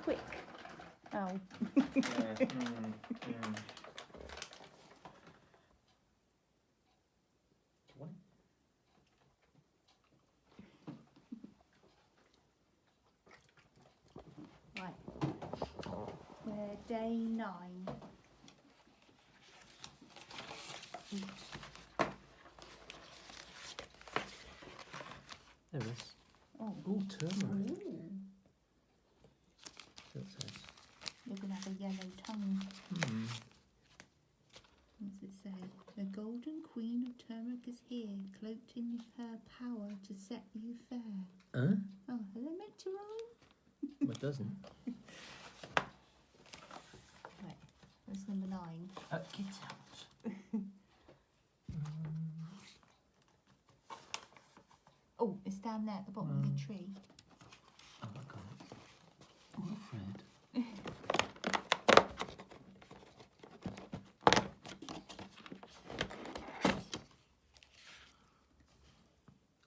quick. Oh. Yeah. Right. We're day 9. There it is. Oh, turmeric. ooh. So it says. You're going to have a yellow tongue. What does it say? The golden queen of turmeric is here, cloaked in her power to set you fair. Huh? Oh, are they meant to rhyme? Well, it doesn't. Right, that's number 9. Get out. Oh, it's down there at the bottom of the tree. Oh, I got it. Oh, Fred.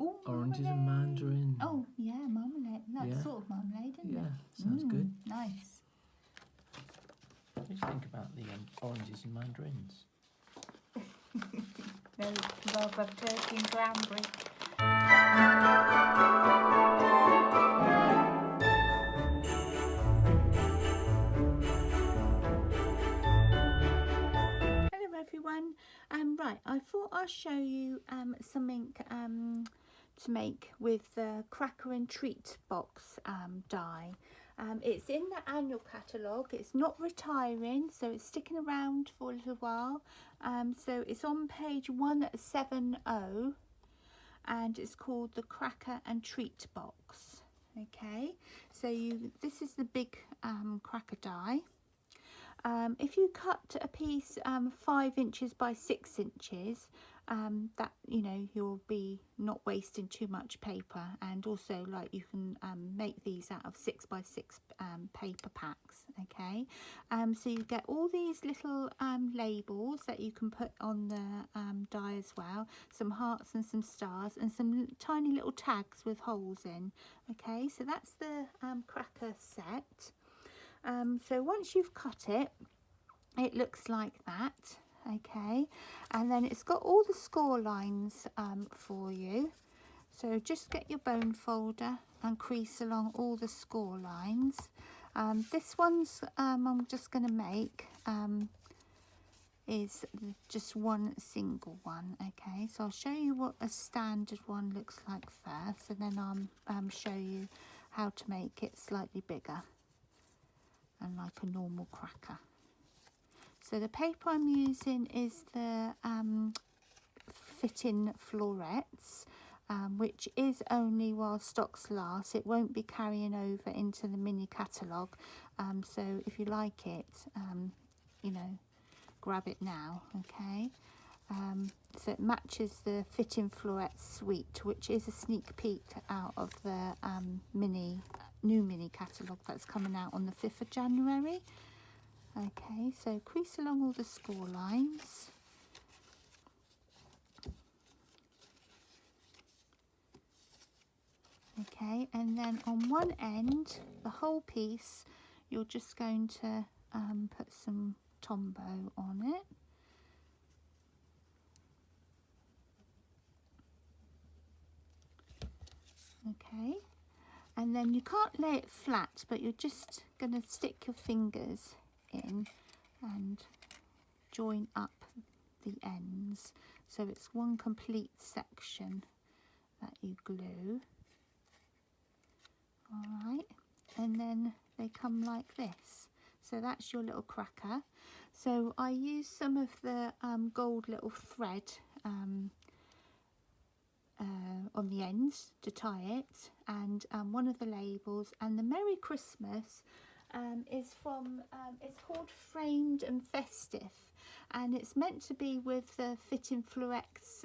Ooh, Oranges marmalade. and mandarin. Oh, yeah, marmalade. That's Yeah. sort of marmalade, isn't Yeah, it? sounds good. Nice. What do you think about the oranges and mandarins? No love of turkey and cranberry. Hello everyone. Right, I thought I'll show you something to make with the cracker and treat box die. It's in the annual catalogue. It's not retiring, so it's sticking around for a little while. So it's on page 170, and it's called the cracker and treat box. Okay, so this is the big cracker die. If you cut a piece 5 inches by 6 inches, that you'll be not wasting too much paper, and also like you can make these out of 6 by 6 paper packs. Okay, so you get all these little labels that you can put on the die as well, some hearts and some stars and some tiny little tags with holes in. Okay, so that's the cracker set. So once you've cut it, it looks like that. Okay, and then it's got all the score lines for you. So just get your bone folder and crease along all the score lines. This one's I'm just going to make is just one single one. Okay, so I'll show you what a standard one looks like first, and then I'll show you how to make it slightly bigger and like a normal cracker. So the paper I'm using is the Fit-In Florets, which is only while stocks last. It won't be carrying over into the mini catalogue. So if you like it, grab it now. Okay. So it matches the Fit-In Florets suite, which is a sneak peek out of the new mini catalogue that's coming out on the 5th of January. Okay, so crease along all the score lines. Okay, and then on one end, the whole piece, you're just going to put some Tombow on it. Okay, and then you can't lay it flat, but you're just going to stick your fingers in and join up the ends, so it's one complete section that you glue. Alright, and then they come like this. So that's your little cracker. So I use some of the gold little thread on the ends to tie it, and one of the labels, and the Merry Christmas is from, it's called Framed and Festive, and it's meant to be with the Fit-In Florets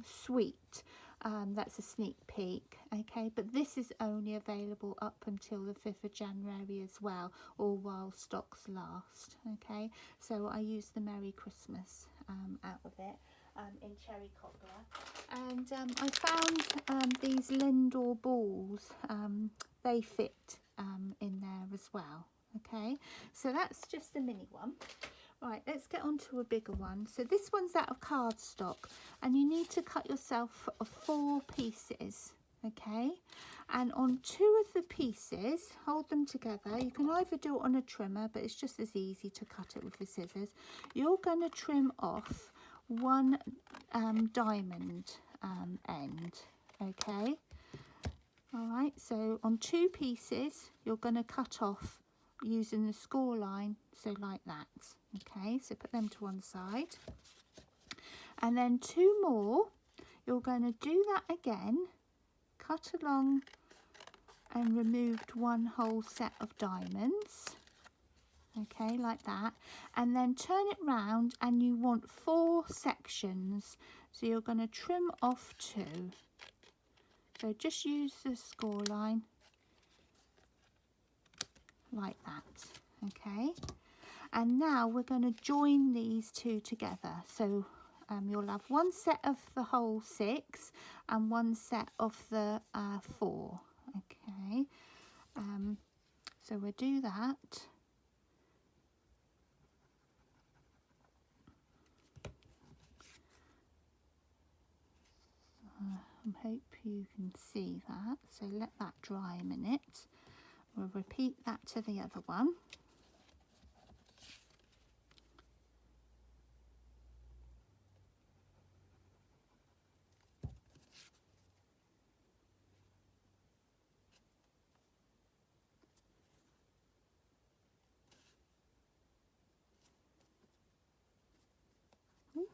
suite. That's a sneak peek. Okay, but this is only available up until the 5th of January as well, or while stocks last. Okay, so I use the Merry Christmas out of it in cherry cobbler, and I found these Lindor balls. They fit in there as well. Okay, so that's just a mini one. Right, let's get on to a bigger one. So this one's out of cardstock, and you need to cut yourself 4 pieces. Okay, and on 2 of the pieces, hold them together. You can either do it on a trimmer, but it's just as easy to cut it with the scissors. You're going to trim off one diamond end. Okay, all right, so on 2 pieces you're going to cut off using the score line, so like that. Okay, so put them to one side, and then 2 more you're going to do that again, cut along and removed one whole set of diamonds. Okay, like that, and then turn it round, and you want 4 sections, so you're going to trim off 2. So just use the score line like that. Okay, and now we're going to join these 2 together. So you'll have 1 set of the whole 6 and 1 set of the 4. Okay, so we'll do that. I hope you can see that, so let that dry a minute. We'll repeat that to the other one. Ooh,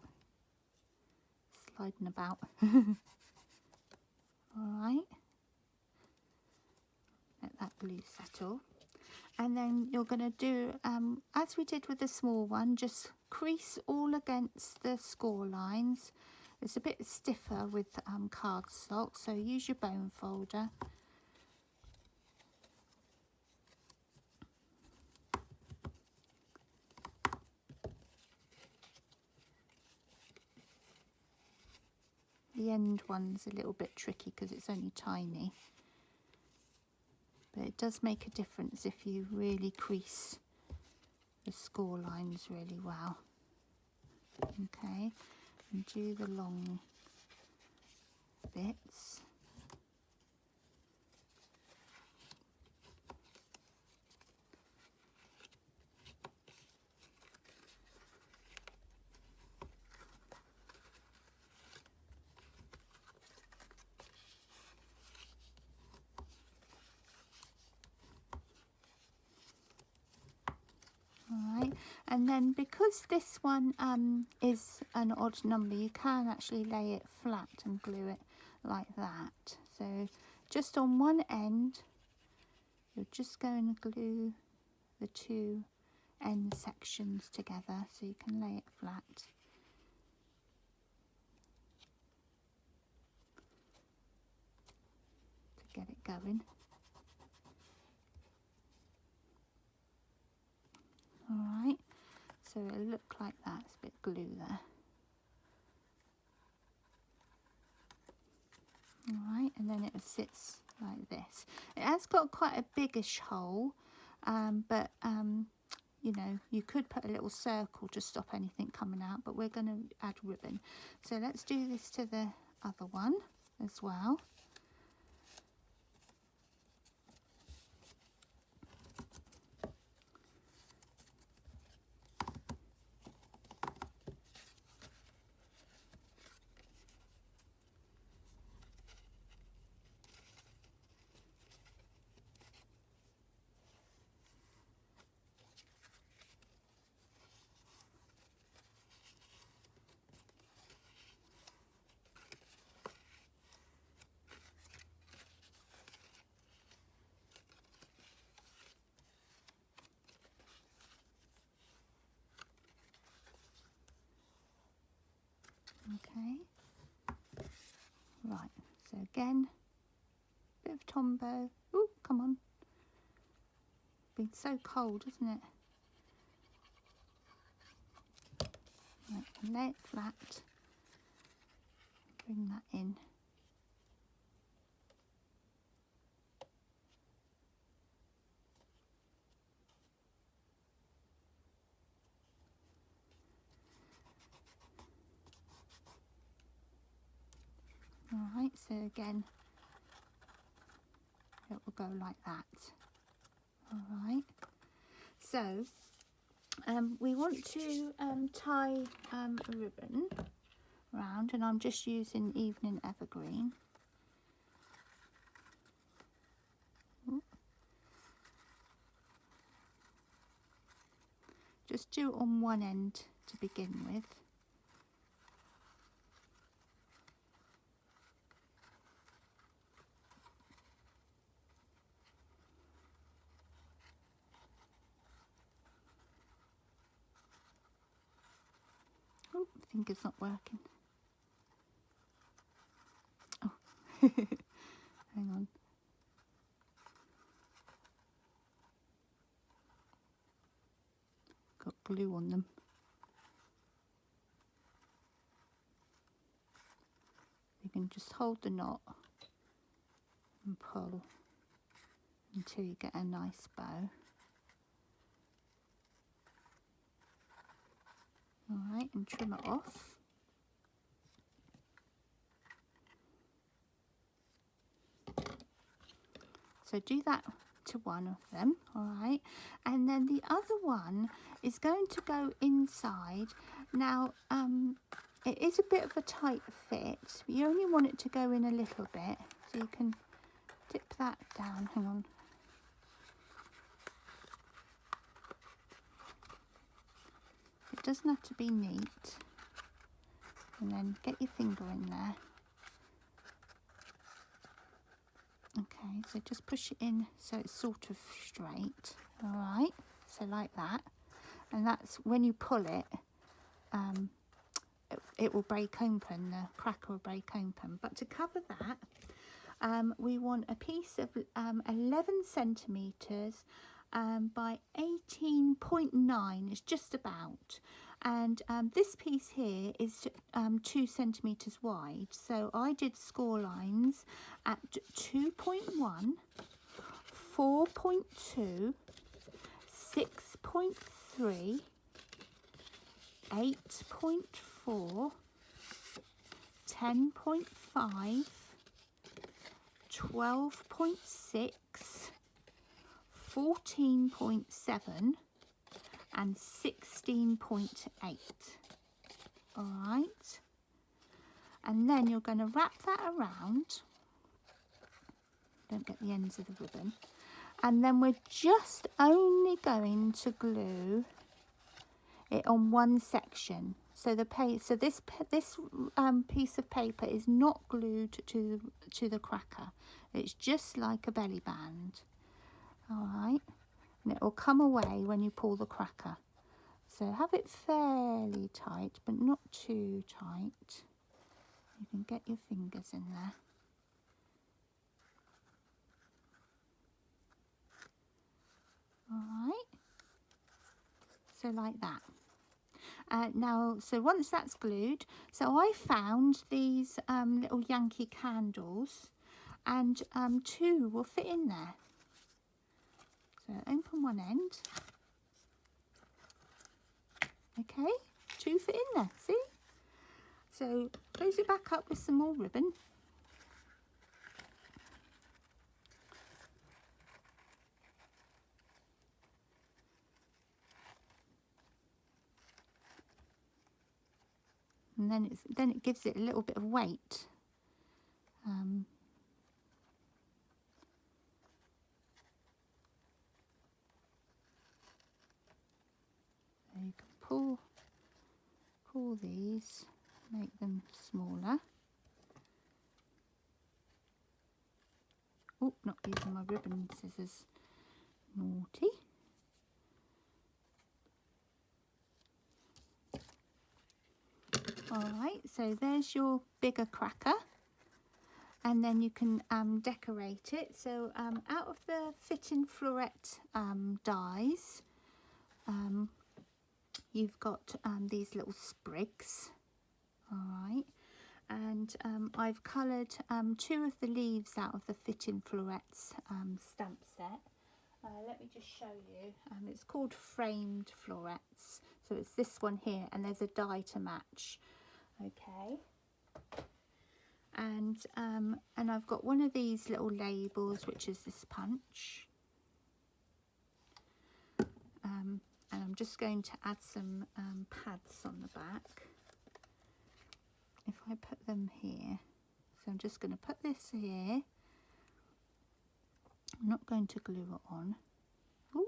sliding about. Alright, let that glue settle, and then you're going to do as we did with the small one, just crease all against the score lines. It's a bit stiffer with cardstock, so use your bone folder. The end one's a little bit tricky because it's only tiny, but it does make a difference if you really crease the score lines really well. Okay, and do the long bits. Alright, and then because this one is an odd number, you can actually lay it flat and glue it like that. So just on one end, you're just going to glue the 2 end sections together so you can lay it flat. To get it going. Alright, so it'll look like that. It's a bit glue there. Alright, and then it sits like this. It has got quite a biggish hole, but you know, you could put a little circle to stop anything coming out, but we're going to add ribbon. So let's do this to the other one as well. Okay, right, so again, bit of Tombow. Oh, come on. Been so cold, isn't it? Right, lay it flat. Bring that in. Alright, so again, it will go like that. Alright, so we want to tie a ribbon round, and I'm just using Evening Evergreen. Just do it on one end to begin with. Oh, finger's not working. Oh, hang on. Got glue on them. You can just hold the knot and pull until you get a nice bow. Alright, and trim it off. So do that to one of them, alright, and then the other one is going to go inside. Now it is a bit of a tight fit, but you only want it to go in a little bit, so you can dip that down. Hang on. It doesn't have to be neat, and then get your finger in there. Okay, so just push it in so it's sort of straight. Alright, so like that, and that's when you pull it, it will break open, the cracker will break open. But to cover that, we want a piece of 11 centimetres by 18.9, it's just about. And this piece here is 2 centimetres wide. So I did score lines at 2.1, 4.2, 6.3, 8.4, 10.5, 12.6, 14.7 and 16.8. Alright, and then you're going to wrap that around, don't get the ends of the ribbon, and then we're just only going to glue it on one section. So the this piece of paper is not glued to the cracker, it's just like a belly band. Alright, and it will come away when you pull the cracker. So have it fairly tight, but not too tight. You can get your fingers in there. Alright, so like that. Now, so once that's glued, so I found these little Yankee candles, and 2 will fit in there. So open one end. Okay, 2 fit in there, see? So close it back up with some more ribbon. And then it gives it a little bit of weight. So you can pull these, make them smaller. Oh, not using my ribbon scissors. Naughty. Alright, so there's your bigger cracker, and then you can decorate it. So out of the fitting floret dies, you've got these little sprigs. Alright, and I've coloured 2 of the leaves out of the fitting florets stamp set. Let me just show you. It's called framed florets, so it's this one here, and there's a die to match. Okay, and I've got one of these little labels, which is this punch, and I'm just going to add some pads on the back. If I put them here, so I'm just going to put this here. I'm not going to glue it on. Ooh.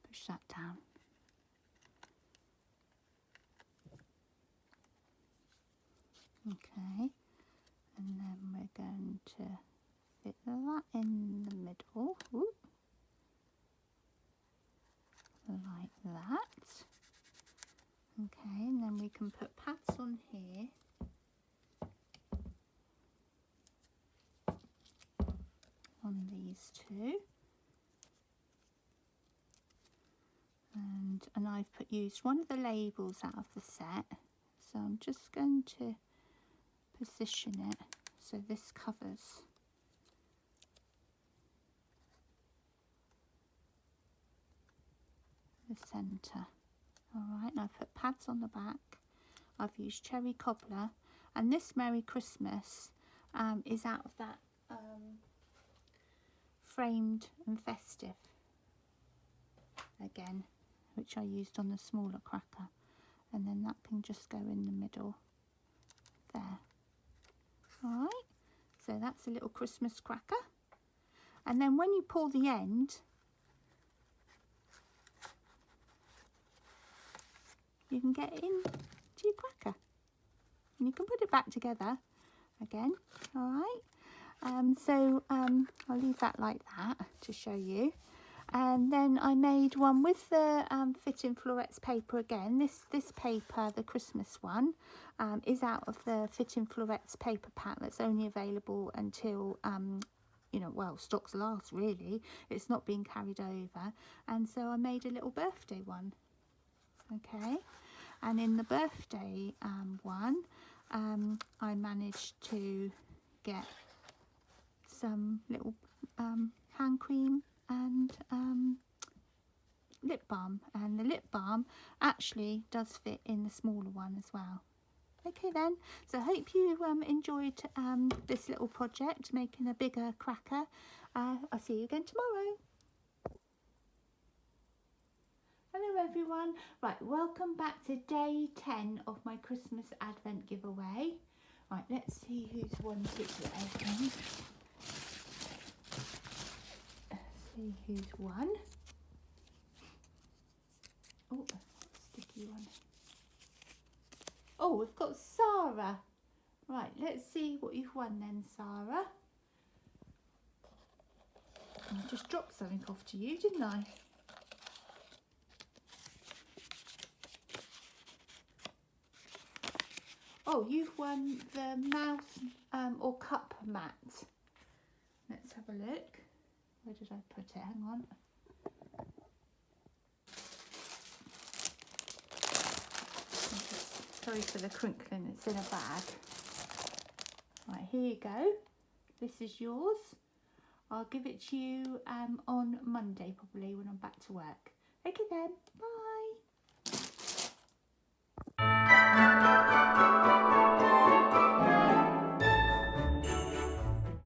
Push that down. Okay, and then we're going to fit that in the middle. Ooh. Like that. Okay, and then we can put pads on here. On these two. And I've used one of the labels out of the set. So I'm just going to position it so this covers the centre. Alright, and I've put pads on the back. I've used cherry cobbler, and this Merry Christmas is out of that framed and festive again, which I used on the smaller cracker, and then that can just go in the middle there. Alright, so that's a little Christmas cracker, and then when you pull the end, you can get it into your cracker and you can put it back together again. Alright, so I'll leave that like that to show you. And then I made one with the Fit in Florets paper again. This paper, the Christmas one, is out of the Fit in Florets paper pack that's only available until you know, well, stocks last really. It's not being carried over, and so I made a little birthday one. Okay, and in the birthday one, I managed to get some little hand cream and lip balm, and the lip balm actually does fit in the smaller one as well. Okay then, so I hope you enjoyed this little project, making a bigger cracker. I'll see you again tomorrow. Hello everyone, right, welcome back to day 10 of my Christmas Advent giveaway. Right, let's see who's won today. Let's see who's won. Oh, sticky one. Oh, we've got Sarah. Right, let's see what you've won then, Sarah. I just dropped something off to you, didn't I? Oh, you've won the mouse or cup mat. Let's have a look. Where did I put it? Hang on. Sorry for the crinkling, it's in a bag. Right, here you go. This is yours. I'll give it to you on Monday probably when I'm back to work. Okay then, bye.